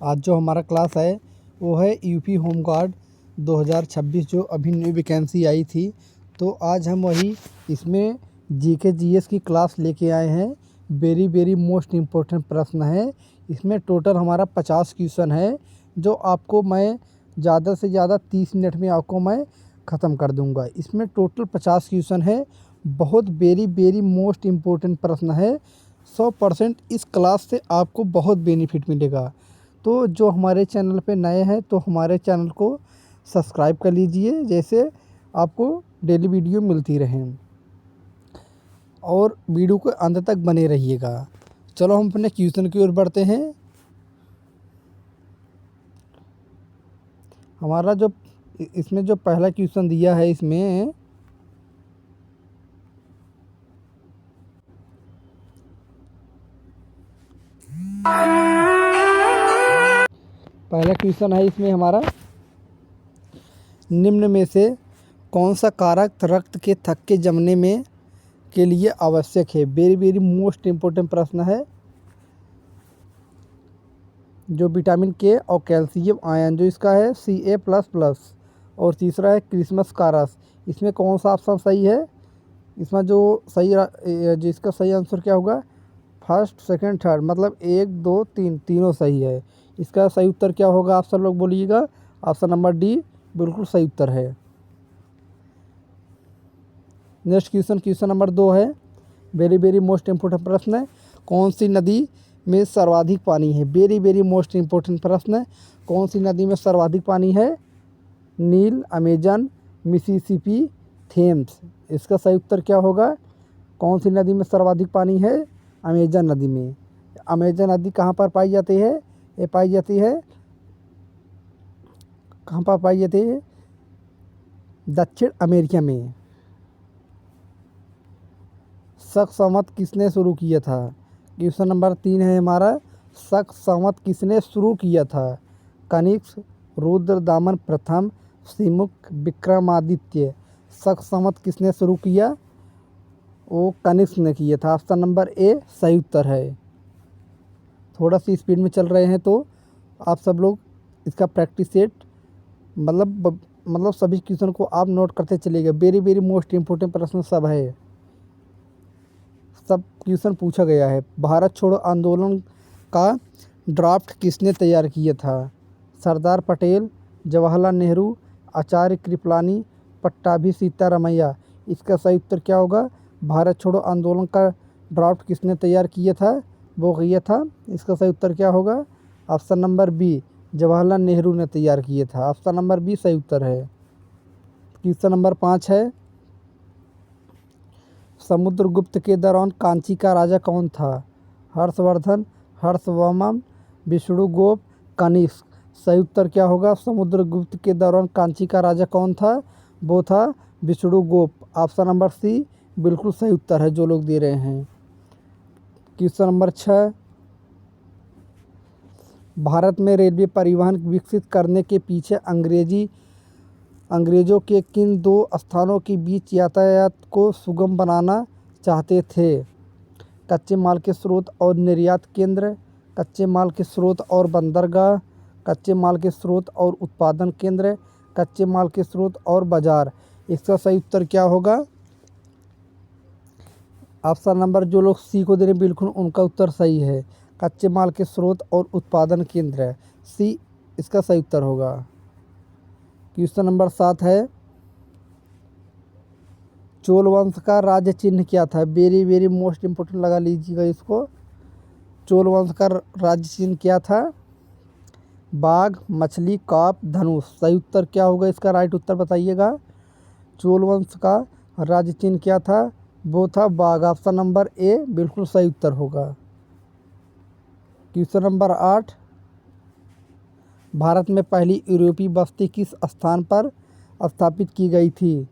आज जो हमारा क्लास है वो है यूपी होमगार्ड 2026 जो अभी न्यू वैकेंसी आई थी। तो आज हम वही इसमें जीके जीएस की क्लास लेके आए हैं। वेरी मोस्ट इम्पोर्टेंट प्रश्न है। इसमें टोटल हमारा 50 क्वेश्चन है जो आपको मैं ज़्यादा से ज़्यादा 30 मिनट में आपको मैं ख़त्म कर दूंगा। इसमें टोटल 50 क्वेश्चन है। बहुत वेरी मोस्ट इम्पोर्टेंट प्रश्न है। 100% इस क्लास से आपको बहुत बेनिफिट मिलेगा। तो जो हमारे चैनल पे नए हैं तो हमारे चैनल को सब्सक्राइब कर लीजिए, जैसे आपको डेली वीडियो मिलती रहें और वीडियो को अंत तक बने रहिएगा। चलो हम अपने क्वेश्चन की ओर बढ़ते हैं। हमारा जो इसमें जो पहला क्वेश्चन दिया है, इसमें पहला क्वेश्चन है इसमें हमारा, निम्न में से कौन सा कारक रक्त के थक्के जमने में के लिए आवश्यक है। वेरी मोस्ट इम्पोर्टेंट प्रश्न है। जो विटामिन के और कैल्शियम आयन जो इसका है Ca++। और तीसरा है क्रिसमस कारस। इसमें कौन सा ऑप्शन सही है। इसमें जो इसका सही आंसर क्या होगा, फर्स्ट सेकंड थर्ड, मतलब 1 2 3 तीनों सही है। इसका सही उत्तर क्या होगा, आप सब लोग बोलिएगा। ऑप्शन नंबर डी बिल्कुल सही उत्तर है। नेक्स्ट क्वेश्चन नंबर 2 है। वेरी मोस्ट इम्पोर्टेंट प्रश्न है। कौन सी नदी में सर्वाधिक पानी है। वेरी मोस्ट इम्पोर्टेंट प्रश्न है। कौन सी नदी में सर्वाधिक पानी है। नील, अमेजन, मिसिसिपी, थेम्स। इसका सही उत्तर क्या होगा। कौन सी नदी में सर्वाधिक पानी है। अमेजन नदी में। अमेजन नदी कहाँ पर पाई जाती है। ये पाई जाती है, कहाँ पर पाई जाती है, दक्षिण अमेरिका में। शक संवत किसने शुरू किया था। क्वेश्चन नंबर 3 है हमारा, शक संवत किसने शुरू किया था। कनिष्क, रुद्रदामन प्रथम, सिमुक, विक्रमादित्य। शक संवत किसने शुरू किया, वो कनिष्क ने किया था। ऑप्शन नंबर ए सही उत्तर है। थोड़ा सी स्पीड में चल रहे हैं तो आप सब लोग इसका प्रैक्टिस सेट मतलब सभी क्वेश्चन को आप नोट करते चलिएगा। वेरी मोस्ट इम्पोर्टेंट प्रश्न सब है, सब क्वेश्चन पूछा गया है। भारत छोड़ो आंदोलन का ड्राफ्ट किसने तैयार किया था। सरदार पटेल, जवाहरलाल नेहरू, आचार्य कृपलानी, पट्टाभी सीतारामैया। इसका सही उत्तर क्या होगा। भारत छोड़ो आंदोलन का ड्राफ्ट किसने तैयार किया था, वो किया था। इसका सही उत्तर क्या होगा। Option number B Jawaharlal Nehru ने तैयार किया था। ऑप्शन नंबर बी सही उत्तर है। क्वेश्चन नंबर 5 है, समुद्रगुप्त के दौरान कांची का राजा कौन था। हर्षवर्धन, हर्षवर्मन, विष्णुगुप्त, कनिष्क। सही उत्तर क्या होगा। समुद्रगुप्त के दौरान कांची का राजा कौन था, वो था विष्णुगुप्त। ऑप्शन नंबर सी बिल्कुल सही उत्तर है जो लोग दे रहे हैं। क्वेश्चन नंबर 6, भारत में रेलवे परिवहन विकसित करने के पीछे अंग्रेजों के किन 2 स्थानों के बीच यातायात को सुगम बनाना चाहते थे। कच्चे माल के स्रोत और निर्यात केंद्र, कच्चे माल के स्रोत और बंदरगाह, कच्चे माल के स्रोत और उत्पादन केंद्र, कच्चे माल के स्रोत और बाजार। इसका सही उत्तर क्या होगा। ऑप्शन नंबर जो लोग सी को दे रहे हैं बिल्कुल उनका उत्तर सही है। कच्चे माल के स्रोत और उत्पादन केंद्र, सी इसका सही उत्तर होगा। क्वेश्चन नंबर 7 है, चोल वंश का राज्य चिन्ह क्या था। वेरी मोस्ट इम्पोर्टेंट लगा लीजिएगा इसको। चोल वंश का राज्य चिन्ह क्या था। बाघ, मछली, काप, धनुष। सही उत्तर क्या होगा इसका, राइट उत्तर बताइएगा। चोल वंश का राज्य चिन्ह क्या था, वो था बाघ। ऑप्शन नंबर ए बिल्कुल सही उत्तर होगा। क्वेश्चन नंबर 8, भारत में पहली यूरोपीय बस्ती किस स्थान पर स्थापित की गई थी।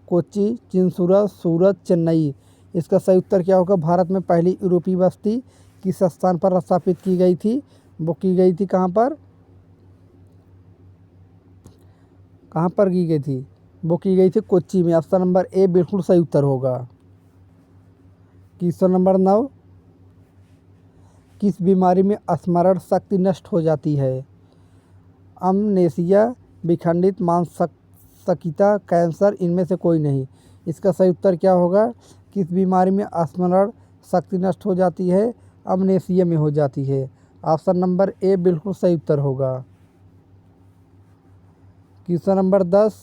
कोच्चि, चिंसुरा, सूरत, चेन्नई। इसका सही उत्तर क्या होगा। भारत में पहली यूरोपीय बस्ती किस स्थान पर स्थापित की गई थी, वो की गई थी कहाँ पर की गई थी, वो की गई थी कोच्चि में। ऑप्शन नंबर ए बिल्कुल सही उत्तर होगा। क्वेश्चन नंबर 9, किस बीमारी में स्मरण शक्ति नष्ट हो जाती है? अमनेसिया, विखंडित मानसिकता, कैंसर, इनमें से कोई नहीं। इसका सही उत्तर क्या होगा? किस बीमारी में स्मरण शक्ति नष्ट हो जाती है? अमनेसिया में हो जाती है। ऑप्शन नंबर ए बिल्कुल सही उत्तर होगा। क्वेश्चन नंबर 10,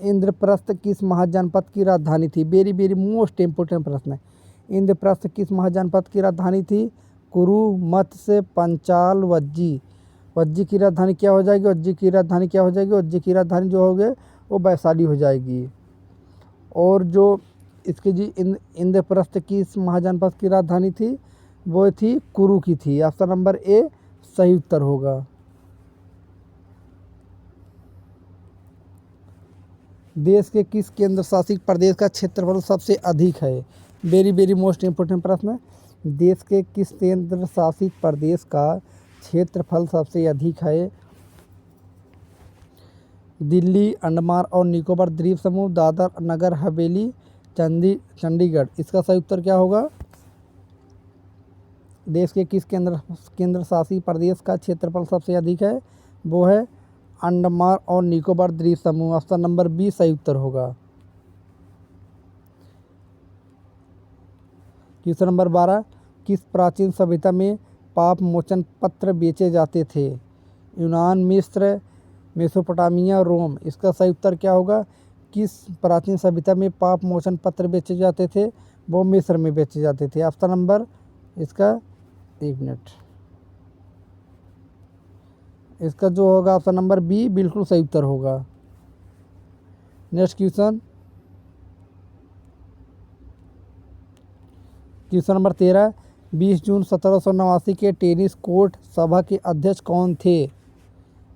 इंद्रप्रस्थ किस महाजनपद की राजधानी थी? वेरी वेरी मोस्ट इम्पोर्टेंट प्रश्न है। इंद्रप्रस्थ किस महाजनपद की राजधानी थी? कुरु, मत्स्य, पंचाल, वज्जी। वज्जी की राजधानी क्या हो जाएगी? वज्जी की राजधानी क्या हो जाएगी? वज्जी की राजधानी जो होगी वो वैशाली हो जाएगी। और जो इसकी जी इंद्रप्रस्थ किस महाजनपद की राजधानी थी? वो थी कुरु की थी। ऑप्शन नंबर ए सही उत्तर होगा। देश के किस केंद्र शासित प्रदेश का क्षेत्रफल सबसे अधिक है? वेरी वेरी मोस्ट इम्पोर्टेंट प्रश्न। देश के किस केंद्र शासित प्रदेश का क्षेत्रफल सबसे अधिक है? दिल्ली, अंडमान और निकोबार द्वीप समूह, दादर नगर हवेली, चंडीगढ़। इसका सही उत्तर क्या होगा? देश के किस केंद्र शासित प्रदेश का क्षेत्रफल सबसे अधिक है? वो है अंडमान और निकोबार द्वीप समूह। ऑप्शन नंबर बी सही उत्तर होगा। क्वेश्चन नंबर 12, किस प्राचीन सभ्यता में पाप मोचन पत्र बेचे जाते थे? यूनान, मिस्र, मेसोपोटामिया, रोम। इसका सही उत्तर क्या होगा? किस प्राचीन सभ्यता में पाप मोचन पत्र बेचे जाते थे? वो मिस्र में बेचे जाते थे। ऑप्शन नंबर इसका 1 मिनट, इसका जो होगा ऑप्शन नंबर बी बिल्कुल सही उत्तर होगा। नेक्स्ट क्वेश्चन, क्वेश्चन नंबर 13, 20 जून 1789 के टेनिस कोर्ट सभा के अध्यक्ष कौन थे?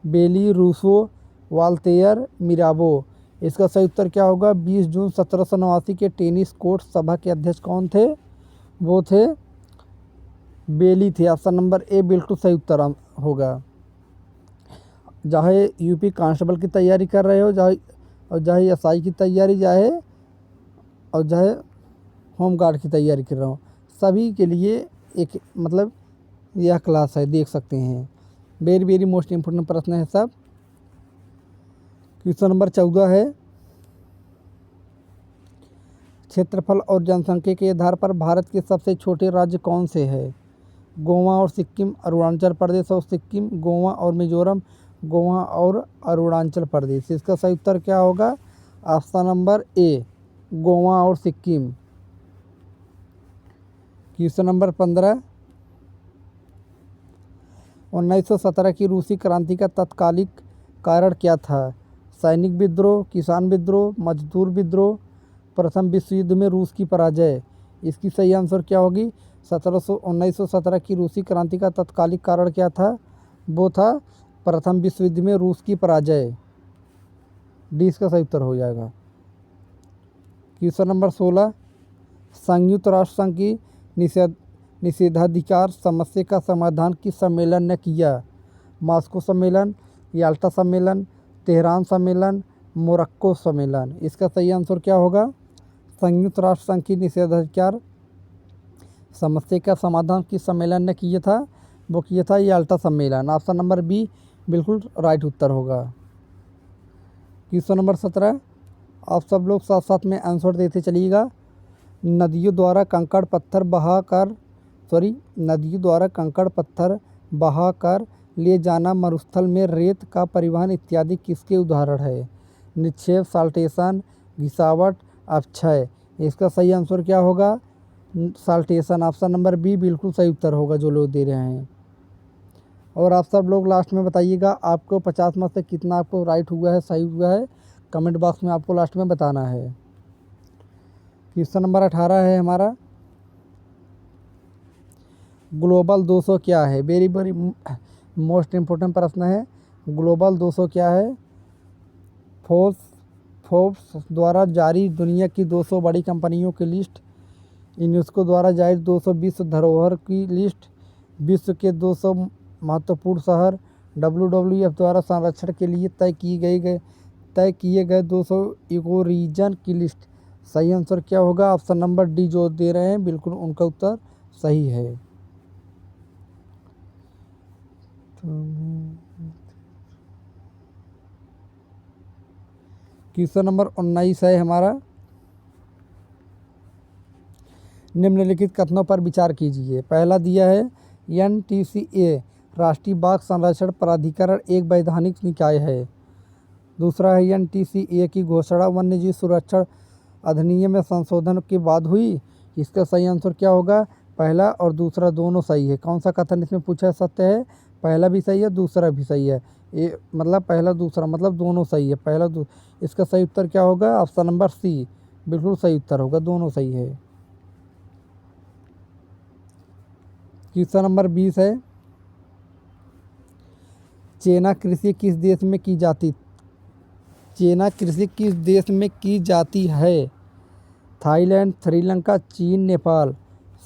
बेली, रूसो, वाल्तेयर, मिराबो। इसका सही उत्तर क्या होगा? 20 जून 1789 के टेनिस कोर्ट सभा के अध्यक्ष कौन थे? वो थे बेली थे। ऑप्शन नंबर ए बिल्कुल सही उत्तर होगा। चाहे यूपी कांस्टेबल की तैयारी कर रहे हो, चाहे एसआई की तैयारी, चाहे होमगार्ड की तैयारी कर रहे हो, सभी के लिए एक मतलब यह क्लास है, देख सकते हैं। वेरी वेरी मोस्ट इम्पोर्टेंट प्रश्न है सब। क्वेश्चन नंबर 14 है, क्षेत्रफल और जनसंख्या के आधार पर भारत के सबसे छोटे राज्य कौन से हैं? गोवा और सिक्किम, अरुणाचल प्रदेश और सिक्किम, गोवा और मिजोरम, गोवा और अरुणाचल प्रदेश। इसका सही उत्तर क्या होगा? ऑप्शन नंबर ए गोवा और सिक्किम। क्वेश्चन नंबर 15, 1917 की रूसी क्रांति का तत्कालिक कारण क्या था? सैनिक विद्रोह, किसान विद्रोह, मजदूर विद्रोह, प्रथम विश्व युद्ध में रूस की पराजय। इसकी सही आंसर क्या होगी? 1917 की रूसी क्रांति का तत्कालिक कारण क्या था? वो था प्रथम विश्व युद्ध में रूस की पराजय। डी इसका सही उत्तर हो जाएगा। क्वेश्चन नंबर 16, संयुक्त राष्ट्र संघ की निषेधाधिकार समस्या का समाधान किस सम्मेलन ने किया? मॉस्को सम्मेलन, याल्टा सम्मेलन, तेहरान सम्मेलन, मोरक्को सम्मेलन। इसका सही आंसर क्या होगा? संयुक्त राष्ट्र संघ की निषेधाधिकार समस्या का समाधान किस सम्मेलन ने किया था? वो किया था याल्टा सम्मेलन। ऑप्शन नंबर बी बिल्कुल राइट उत्तर होगा। क्वेश्चन नंबर 17, आप सब लोग साथ साथ में आंसर देते चलिएगा। नदियों द्वारा कंकड़ पत्थर बहाकर ले जाना, मरुस्थल में रेत का परिवहन इत्यादि किसके उदाहरण है? निक्षेप, साल्टेशन, घिसावट, अपक्षय। इसका सही आंसर क्या होगा? साल्टेशन। ऑप्शन नंबर बी बिल्कुल सही उत्तर होगा जो लोग दे रहे हैं। और आप सब लोग लास्ट में बताइएगा आपको 50 में से कितना आपको राइट हुआ है, सही हुआ है। कमेंट बॉक्स में आपको लास्ट में बताना है। क्वेश्चन नंबर 18 है हमारा, ग्लोबल 200 क्या है? वेरी वेरी मोस्ट इम्पोर्टेंट प्रश्न है। ग्लोबल 200 क्या है? फोर्ब्स द्वारा जारी दुनिया की 200 बड़ी कंपनियों की लिस्ट, यूनेस्को द्वारा जारी 200 विश्व धरोहर की लिस्ट, विश्व के 200 महत्वपूर्ण शहर, WWF द्वारा संरक्षण के लिए तय किए गए 200 इको रीजन की लिस्ट। सही आंसर क्या होगा? ऑप्शन नंबर डी जो दे रहे हैं बिल्कुल उनका उत्तर सही है। क्वेश्चन नंबर 19 है हमारा, निम्नलिखित कथनों पर विचार कीजिए। पहला दिया है NTCA राष्ट्रीय बाघ संरक्षण प्राधिकरण एक वैधानिक निकाय है। दूसरा है NTCA की घोषणा वन्यजीव सुरक्षा अधिनियम में संशोधन के बाद हुई। इसका सही आंसर क्या होगा? पहला और दूसरा दोनों सही है। कौन सा कथन इसमें पूछा सत्य है? पहला भी सही है, दूसरा भी सही है। ये मतलब पहला दूसरा मतलब दोनों सही है। इसका सही उत्तर क्या होगा? ऑप्शन नंबर सी बिल्कुल सही उत्तर होगा, दोनों सही है। क्वेश्चन नंबर 20 है, चेना कृषि किस देश में की जाती है? थाईलैंड, श्रीलंका, चीन, नेपाल।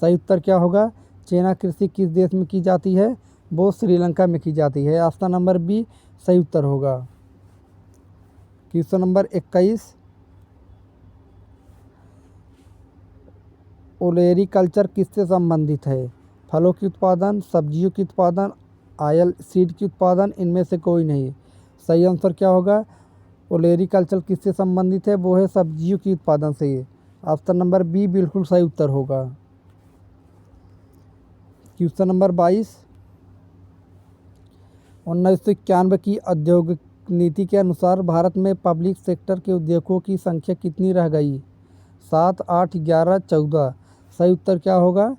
सही उत्तर क्या होगा? चेना कृषि किस देश में की जाती है? वो श्रीलंका में की जाती है। ऑप्शन नंबर बी सही उत्तर होगा। क्वेश्चन नंबर 21, ओलेरीकल्चर किससे संबंधित है? फलों की उत्पादन, सब्जियों की उत्पादन, ऑयल सीड की उत्पादन, इनमें से कोई नहीं। सही आंसर क्या होगा? ओलेरीकल्चर किससे संबंधित है? वो है सब्जियों की उत्पादन से। ऑप्शन नंबर बी बिल्कुल सही उत्तर होगा। क्वेश्चन नंबर 22, 1991 की औद्योगिक नीति के अनुसार भारत में पब्लिक सेक्टर के उद्योगों की संख्या कितनी रह गई? 7, 8, 11, 14। सही उत्तर क्या होगा?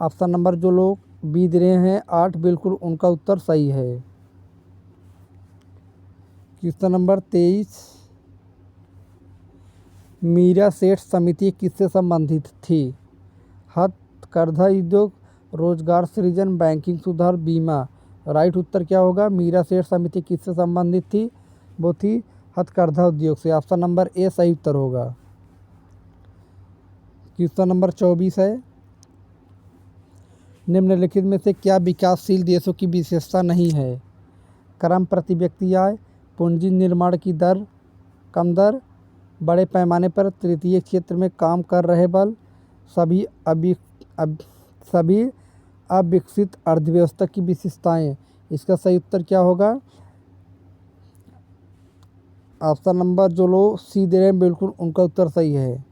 ऑप्शन नंबर जो लोग बी दे रहे हैं 8 बिल्कुल उनका उत्तर सही है। क्वेश्चन नंबर 23, मीरा सेठ समिति किससे संबंधित थी? हथकरघा उद्योग, रोजगार सृजन, बैंकिंग सुधार, बीमा। राइट उत्तर क्या होगा? मीरा सेठ समिति किससे संबंधित थी? वो थी हथकरघा उद्योग से। ऑप्शन नंबर ए सही उत्तर होगा। क्वेश्चन नंबर 24 है, निम्नलिखित में से क्या विकासशील देशों की विशेषता नहीं है? क्रम प्रति व्यक्ति आय, पूंजी निर्माण की दर, कम दर, बड़े पैमाने पर तृतीय क्षेत्र में काम कर रहे बल, सभी अविकसित अर्थव्यवस्था की विशेषताएं। इसका सही उत्तर क्या होगा? ऑप्शन नंबर जो लोग सी दे रहे हैं बिल्कुल उनका उत्तर सही है।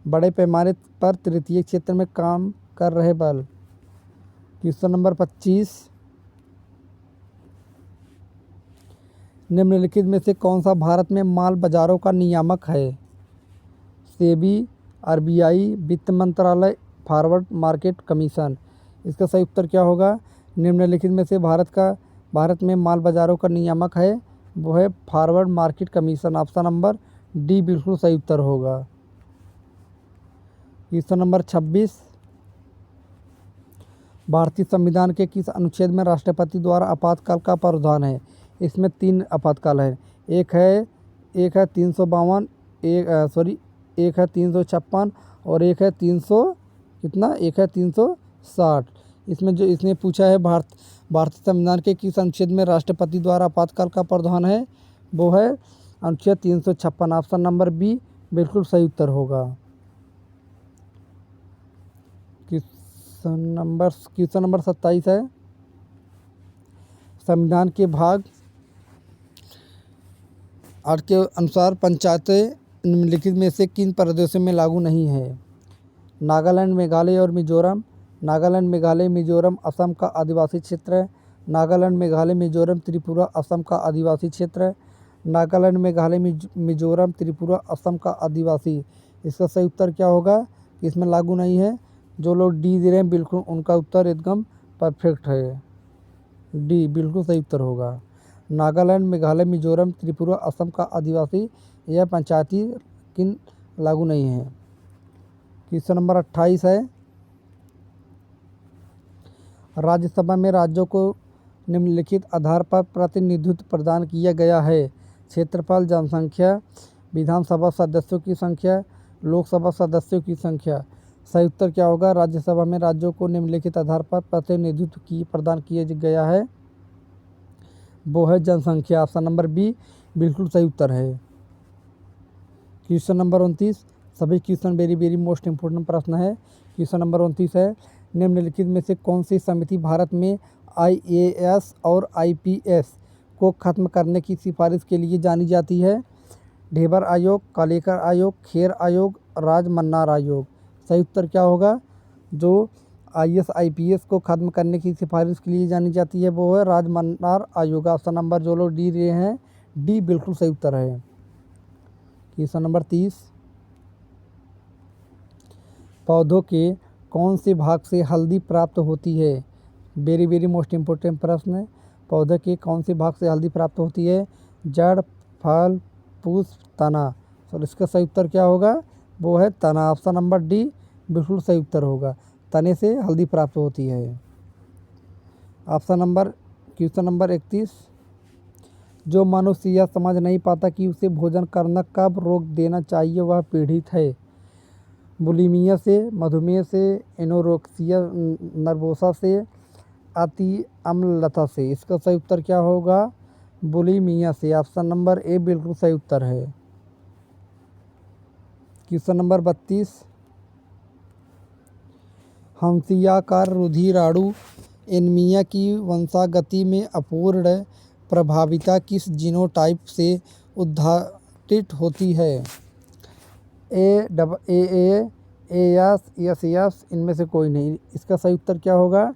बड़े पैमाने पर तृतीय क्षेत्र में काम कर रहे बल। क्वेश्चन नंबर 25, निम्नलिखित में से कौन सा भारत में माल बाजारों का नियामक है? सेबी, RBI, वित्त मंत्रालय, फॉरवर्ड मार्केट कमीशन। इसका सही उत्तर क्या होगा? निम्नलिखित में से भारत में माल बाजारों का नियामक है वो है forward market commission. Option number D बिल्कुल सही उत्तर होगा। क्वेश्चन नंबर 26, भारतीय संविधान के किस अनुच्छेद में राष्ट्रपति द्वारा आपातकाल का प्रावधान है? इसमें 3 आपातकाल है। एक है 352, एक है 356 और एक है 360। इसमें जो इसने पूछा है भारतीय संविधान के किस अनुच्छेद में राष्ट्रपति द्वारा आपातकाल का प्रावधान है? वो है अनुच्छेद 356। ऑप्शन नंबर बी बिल्कुल सही उत्तर होगा। क्वेश्चन नंबर 27 है, संविधान के भाग 8 के अनुसार पंचायतें निम्नलिखित में से किन प्रदेशों में लागू नहीं है? नागालैंड, मेघालय और मिजोरम। नागालैंड, मेघालय, मिजोरम असम का आदिवासी क्षेत्र है। नागालैंड, मेघालय, मिजोरम, त्रिपुरा असम का आदिवासी क्षेत्र है। नागालैंड, मेघालय, मिजोरम, त्रिपुरा असम का आदिवासी। इसका सही उत्तर क्या होगा? इसमें लागू नहीं है। जो लोग डी दे रहे हैं बिल्कुल उनका उत्तर एकदम परफेक्ट है। डी बिल्कुल सही उत्तर होगा। नागालैंड, मेघालय, मिजोरम, त्रिपुरा असम का आदिवासी यह पंचायती किन लागू नहीं है। क्वेश्चन नंबर 28 है, राज्यसभा में राज्यों को निम्नलिखित आधार पर प्रतिनिधित्व प्रदान किया गया है? क्षेत्रफल, जनसंख्या, विधानसभा सदस्यों की संख्या, लोकसभा सदस्यों की संख्या। सही उत्तर क्या होगा? राज्यसभा में राज्यों को निम्नलिखित आधार पर प्रतिनिधित्व प्रदान किया गया है वो है जनसंख्या। ऑप्शन नंबर बी बिल्कुल सही उत्तर है। क्वेश्चन नंबर 29, सभी क्वेश्चन वेरी मोस्ट इम्पोर्टेंट प्रश्न है। क्वेश्चन नंबर 29 है, निम्नलिखित में से कौन सी समिति भारत में IAS और IPS को खत्म करने की सिफारिश के लिए जानी जाती है? ढेबर आयोग, कालेकर आयोग, खेर आयोग, राजमन्नार आयोग। सही उत्तर क्या होगा? जो IAS IPS को ख़त्म करने की सिफारिश के लिए जानी जाती है वो है राजमन्नार आयोग। ऑप्शन नंबर जो लोग डी रहे हैं, डी बिल्कुल सही उत्तर है। क्वेश्चन नंबर 30, पौधों के कौन से भाग से हल्दी प्राप्त होती है? वेरी वेरी मोस्ट इम्पोर्टेंट प्रश्न है। पौधे के कौन से भाग से हल्दी प्राप्त होती है? जड़, फल, पुष्प, तना। तो इसका सही उत्तर क्या होगा? वो है तना। ऑप्शन नंबर डी बिल्कुल सही उत्तर होगा। तने से हल्दी प्राप्त होती है। क्वेश्चन नंबर 31, जो मनुष्य यह समझ नहीं पाता कि उसे भोजन करना कब रोक देना चाहिए वह पीड़ित है? बुलिमिया से, मधुमेह से, एनोरेक्सिया नर्वोसा से, अति अम्लता से। इसका सही उत्तर क्या होगा? बुलिमिया से। ऑप्शन नंबर ए बिल्कुल सही उत्तर है। क्वेश्चन नंबर 32, हंसियाकार रुधिराणु एनीमिया की वंशागति में अपूर्ण प्रभाविता किस जीनोटाइप से उद्घाटित होती है? एस, इनमें से कोई नहीं। इसका सही उत्तर क्या होगा?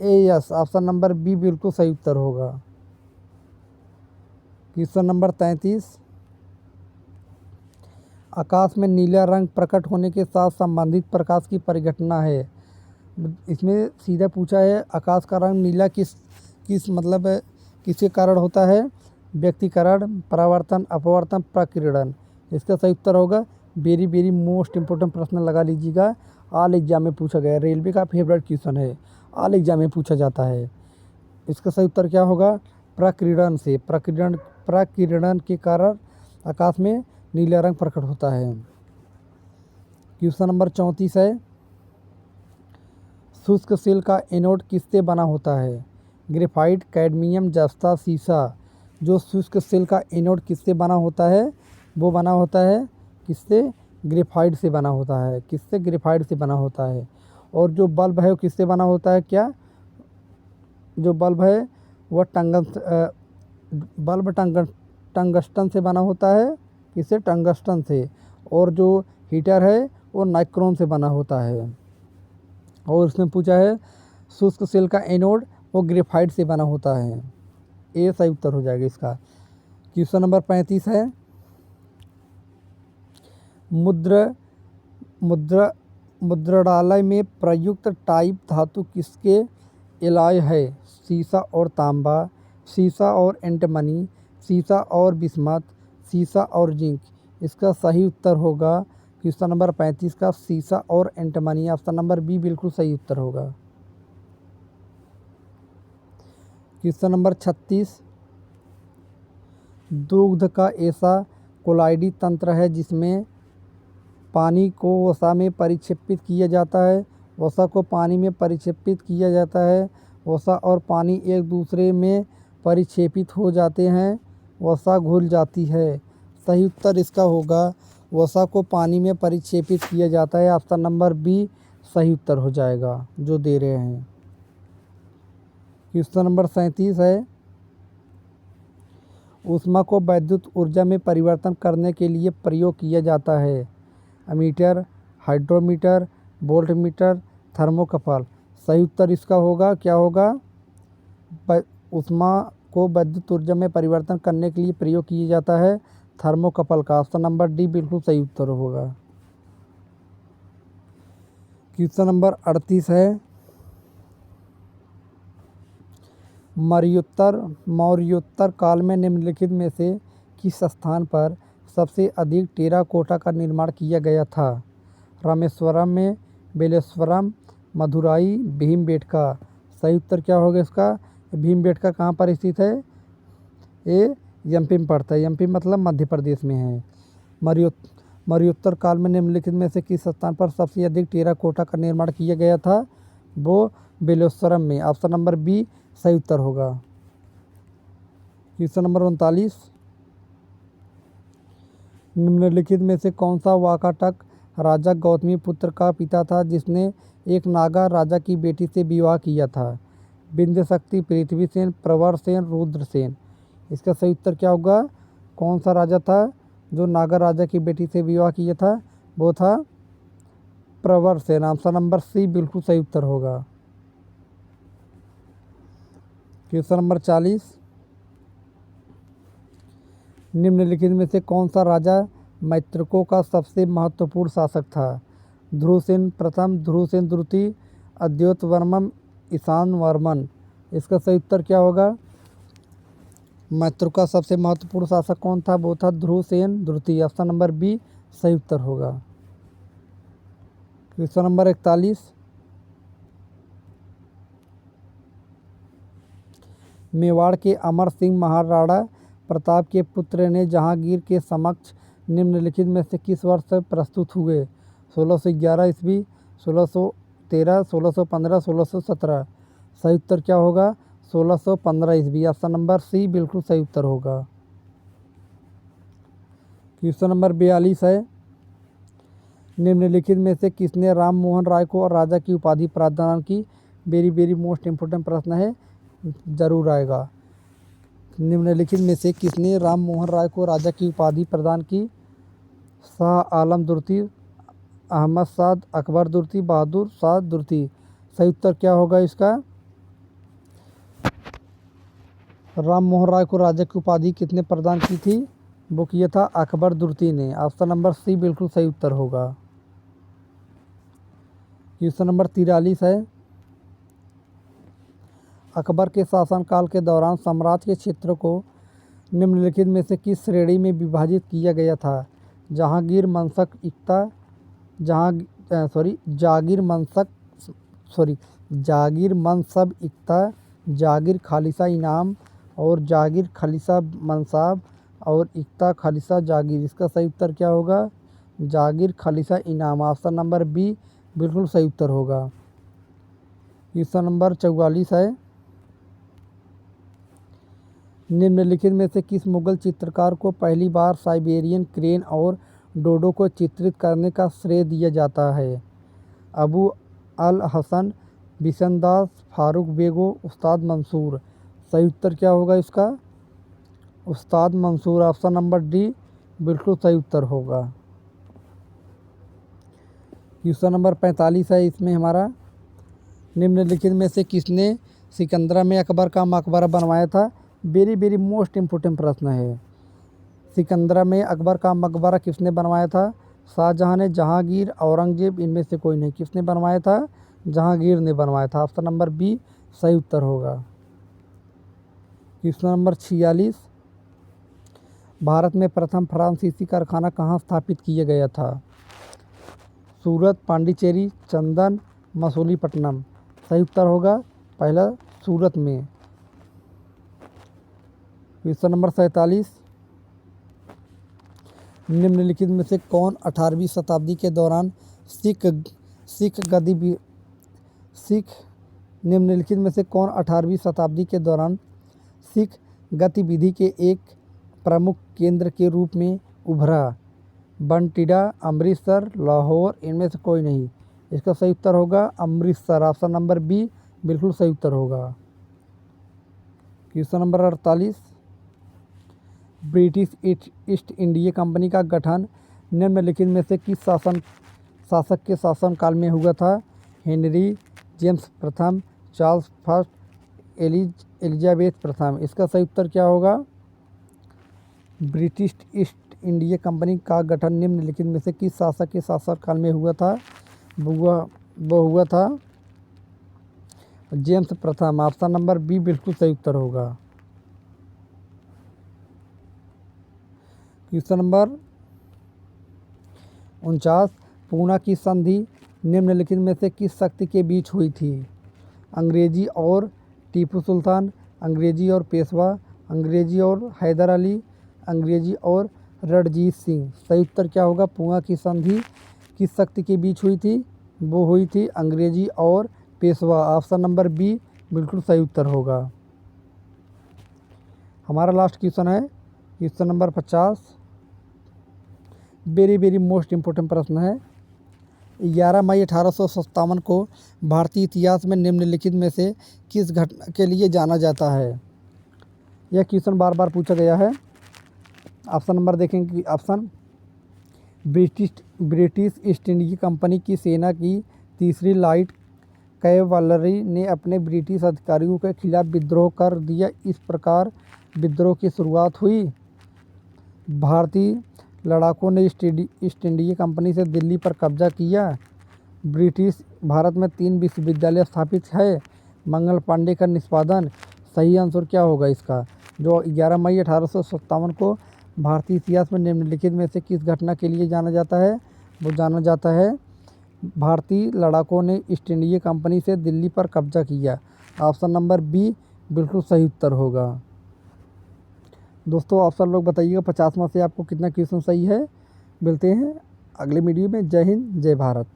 एस। ऑप्शन नंबर बी बिल्कुल सही उत्तर होगा। क्वेश्चन नंबर 33, आकाश में नीला रंग प्रकट होने के साथ संबंधित प्रकाश की परिघटना है। इसमें सीधा पूछा है आकाश का रंग नीला किस मतलब किसके कारण होता है? व्यक्तिकरण, परावर्तन, अपवर्तन, प्रकीर्णन। इसका सही उत्तर होगा। वेरी वेरी मोस्ट इम्पोर्टेंट प्रश्न लगा लीजिएगा, ऑल एग्जाम में पूछा गया, रेलवे का फेवरेट क्वेश्चन है, ऑल एग्जाम में पूछा जाता है। इसका सही उत्तर क्या होगा? प्रकीर्णन से। प्रकीर्णन के कारण आकाश में नीला रंग प्रकट होता है। क्वेश्चन नंबर 34 है, शुष्क सेल का एनोड किससे बना होता है? ग्रेफाइट, कैडमियम, जस्ता, सीसा। जो शुष्क सेल का एनोड किससे बना होता है? वो बना होता है किससे? ग्रेफाइट से बना होता है। किससे? ग्रेफाइट से बना होता है। और जो बल्ब है वो किससे बना होता है? क्या जो बल्ब है वह टंगस्टन से बना होता है। किससे? टंगस्टन से। और जो हीटर है वो नाइक्रोम से बना होता है। और इसमें पूछा है शुष्क सेल का एनोड वो ग्रेफाइट से बना होता है। ये सही उत्तर हो जाएगा इसका। क्वेश्चन नंबर 35 है, मुद्रणालय में प्रयुक्त टाइप धातु किसके एलॉय है? सीसा और तांबा, सीसा और एंटीमनी, सीसा और बिस्मथ, सीसा और जिंक। इसका सही उत्तर होगा क्वेश्चन नंबर 35 का सीसा और एंटीमनी। ऑप्शन नंबर बी बिल्कुल सही उत्तर होगा। क्वेश्चन नंबर 36, दुग्ध का ऐसा कोलाइडी तंत्र है जिसमें पानी को वसा में परिक्षेपित किया जाता है, वसा को पानी में परिक्षेपित किया जाता है, वसा और पानी एक दूसरे में परिक्षेपित हो जाते हैं, वसा घुल जाती है। सही उत्तर इसका होगा वसा को पानी में परिक्षेपित किया जाता है। ऑप्शन नंबर बी सही उत्तर हो जाएगा जो दे रहे हैं। क्वेश्चन नंबर 37 है, ऊष्मा को विद्युत ऊर्जा में परिवर्तन करने के लिए प्रयोग किया जाता है। Ammeter, hydrometer, voltmeter, thermocouple. सही उत्तर इसका होगा क्या होगा? ऊष्मा को विद्युत ऊर्जा में परिवर्तन करने के लिए प्रयोग किया जाता है थर्मोकपल का। ऑप्शन नंबर डी बिल्कुल सही उत्तर होगा। क्वेश्चन नंबर 38 है, मौर्योत्तर काल में निम्नलिखित में से किस स्थान पर सबसे अधिक टेराकोटा का निर्माण किया गया था? रामेश्वरम में, बेलेश्वरम, मदुराई, भीमबेटका। सही उत्तर क्या होगा इसका? भीमबेटका कहाँ पर स्थित है? ये एमपी में पड़ता है। एमपी मतलब मध्य प्रदेश में है। मौर्योत्तर काल में निम्नलिखित में से किस स्थान पर सबसे अधिक टेराकोटा का निर्माण किया गया था? वो बेलेश्वरम में। ऑप्शन नंबर बी सही उत्तर होगा। क्वेश्चन नंबर 39, निम्नलिखित में से कौन सा वाकाटक राजा गौतमी पुत्र का पिता था जिसने एक नागा राजा की बेटी से विवाह किया था? विंध्य शक्ति, पृथ्वीसेन, प्रवरसेन, रुद्रसेन। इसका सही उत्तर क्या होगा? कौन सा राजा था जो नागा राजा की बेटी से विवाह किया था? वो था प्रवरसेन। ऑप्शन नंबर सी बिल्कुल सही उत्तर होगा। क्वेश्चन नंबर 40, निम्नलिखित में से कौन सा राजा मैत्रकों का सबसे महत्वपूर्ण शासक था? ध्रुवसेन प्रथम, ध्रुवसेन द्वितीय, अद्योतवर्मन, ईशान वर्मन। इसका सही उत्तर क्या होगा? मैत्रों का सबसे महत्वपूर्ण शासक कौन था? वो था ध्रुवसेन द्वितीय। ऑप्शन नंबर बी सही उत्तर होगा। क्वेश्चन नंबर 41, मेवाड़ के अमर सिंह महाराणा प्रताप के पुत्र ने जहांगीर के समक्ष निम्नलिखित में से किस वर्ष प्रस्तुत हुए? 1611 ईस्वी, 1613, 1615, 1617। सही उत्तर क्या होगा? 1615 ईस्वी। ऑप्शन नंबर सी बिल्कुल सही उत्तर होगा। क्वेश्चन नंबर 42 है, निम्नलिखित में से किसने राम मोहन राय को राजा की उपाधि प्रदान की? वेरी वेरी मोस्ट इम्पोर्टेंट प्रश्न है, जरूर आएगा। निम्नलिखित में से किसने राम मोहन राय को राजा की उपाधि प्रदान की? शाह आलम द्वितीय, अहमद शाह, अकबर द्वितीय, बहादुर शाह द्वितीय। सही उत्तर क्या होगा इसका? राम मोहन राय को राजा की उपाधि किसने प्रदान की थी? वो किया था अकबर द्वितीय ने। ऑप्शन नंबर सी बिल्कुल सही उत्तर होगा। क्वेश्चन नंबर 43 है, अकबर के शासनकाल के दौरान साम्राज्य के क्षेत्र को निम्नलिखित में से किस श्रेणी में विभाजित किया गया था? जहांगीर मंसक इक्ता, जागीर मनसब इक्ता, जागीर खालिसा इनाम और जागीर खालिसा मनसाब और इक्ता खालिसा जागीर। इसका सही उत्तर क्या होगा? जागीर खालिसा इनाम। ऑप्शन नंबर बी बिल्कुल सही उत्तर होगा। क्वेश्चन नंबर 44 है, निम्नलिखित में से किस मुगल चित्रकार को पहली बार साइबेरियन क्रेन और डोडो को चित्रित करने का श्रेय दिया जाता है? अबू अल हसन, बिशनदास, फारूक बेगो, उस्ताद मंसूर। सही उत्तर क्या होगा इसका? उस्ताद मंसूर। ऑप्शन नंबर डी बिल्कुल सही उत्तर होगा। क्वेश्चन नंबर 45 है, इसमें हमारा निम्नलिखित में से किसने सिकंदरा में अकबर का मकबरा बनवाया था? वेरी वेरी मोस्ट इम्पोर्टेंट प्रश्न है। सिकंदरा में अकबर का मकबरा किसने बनवाया था? शाहजहां ने, जहांगीर, औरंगजेब, इनमें से कोई नहीं। किसने बनवाया था? जहांगीर ने बनवाया था। ऑप्शन नंबर बी सही उत्तर होगा। क्वेश्चन नंबर 46, भारत में प्रथम फ्रांसीसी कारखाना कहाँ स्थापित किया गया था? सूरत, पांडिचेरी, चंदन, मसूलीपट्टनम। सही उत्तर होगा पहला सूरत में। क्वेश्चन नंबर 47, निम्नलिखित में से कौन 18वीं शताब्दी के दौरान निम्नलिखित में से कौन 18वीं शताब्दी के दौरान सिख गतिविधि के एक प्रमुख केंद्र के रूप में उभरा? बंटिड़ा, अमृतसर, लाहौर, इनमें से कोई नहीं। इसका सही उत्तर होगा अमृतसर। ऑप्शन नंबर बी बिल्कुल सही उत्तर होगा। Question number 48, British east India company का गठन निम्नलिखित में से किस शासक के शासनकाल में हुआ था? हेनरी, जेम्स प्रथम, चार्ल्स फर्स्ट, एलिजाबेथ प्रथम। इसका सही उत्तर क्या होगा? ब्रिटिश ईस्ट इंडिया कंपनी का गठन निम्नलिखित में से किस शासक के शासनकाल में हुआ था? वो हुआ था जेम्स प्रथम। ऑप्शन नंबर बी बिल्कुल सही उत्तर होगा। क्वेश्चन नंबर 49, पूना की संधि निम्नलिखित में से किस शक्ति के बीच हुई थी? अंग्रेजी और टीपू सुल्तान, अंग्रेजी और पेशवा, अंग्रेजी और हैदर अली, अंग्रेजी और रणजीत सिंह। सही उत्तर क्या होगा? पूना की संधि किस शक्ति के बीच हुई थी? वो हुई थी अंग्रेजी और पेशवा। ऑप्शन नंबर बी बिल्कुल सही उत्तर होगा। हमारा लास्ट क्वेश्चन है question number 50, very very most important प्रश्न है। 11 मई 1857 को भारतीय इतिहास में निम्नलिखित में से किस घटना के लिए जाना जाता है? यह क्वेश्चन बार बार पूछा गया है। ऑप्शन नंबर देखेंगे कि option British east India company की सेना की तीसरी लाइट कैवलरी ने अपने ब्रिटिश अधिकारियों के खिलाफ विद्रोह कर दिया। इस प्रकार विद्रोह की शुरुआत हुई। भारतीय लड़ाकों ने ईस्ट इंडिया कंपनी से दिल्ली पर कब्जा किया। ब्रिटिश भारत में 3 विश्वविद्यालय स्थापित है। मंगल पांडे का निष्पादन। सही आंसर क्या होगा इसका? जो 11 मई 1857 को भारतीय इतिहास में निम्नलिखित में से किस घटना के लिए जाना जाता है? वो जाना जाता है भारतीय लड़ाकों ने ईस्ट इंडिया कंपनी से दिल्ली पर कब्जा किया। ऑप्शन नंबर बी बिल्कुल सही उत्तर होगा। दोस्तों आप सब लोग बताइएगा 50 में से आपको कितना क्वेश्चन सही है। मिलते हैं अगले वीडियो में। जय हिंद, जय भारत।